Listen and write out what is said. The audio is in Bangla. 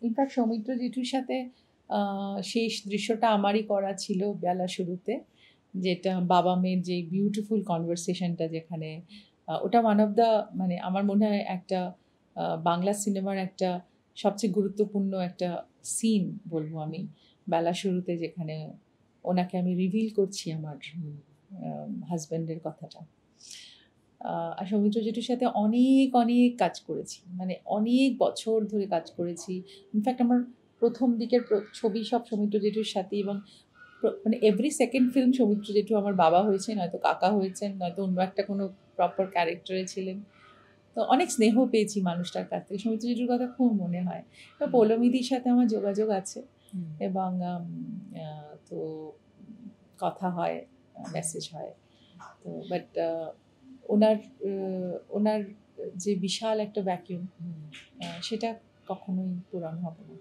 ইনফ্যাক্ট সৌমিত্র জেঠুর সাথে শেষ দৃশ্যটা আমারই করা ছিল বেলা শুরুতে, যেটা বাবা মেয়ের যে বিউটিফুল কনভারসেশনটা, যেখানে ওটা ওয়ান অফ দ্য, মানে আমার মনে হয় একটা বাংলা সিনেমার একটা সবচেয়ে গুরুত্বপূর্ণ একটা সিন বলবো আমি, বেলা শুরুতে, যেখানে ওনাকে আমি রিভিল করছি আমার হাজব্যান্ডের কথাটা। আর সৌমিত্র জেঠুর সাথে অনেক অনেক কাজ করেছি, মানে অনেক বছর ধরে কাজ করেছি। ইনফ্যাক্ট আমার প্রথম দিকের ছবি সব সৌমিত্র জেঠুর সাথে, এবং মানে এভরি সেকেন্ড ফিল্ম সৌমিত্র জেঠু আমার বাবা হয়েছে, নয়তো কাকা হয়েছেন, নয়তো অন্য একটা কোনো প্রপার ক্যারেক্টারে ছিলেন। তো অনেক স্নেহ পেয়েছি মানুষটার কাছ থেকে, সৌমিত্র জেঠুর কথা খুব মনে হয়। তো পৌলমীদির সাথে আমার যোগাযোগ আছে, এবং তো কথা হয়, মেসেজ হয়। তো বাট ওনার ওনার যে বিশাল একটা ভ্যাকিউম, সেটা কখনোই পূরণ হবে না।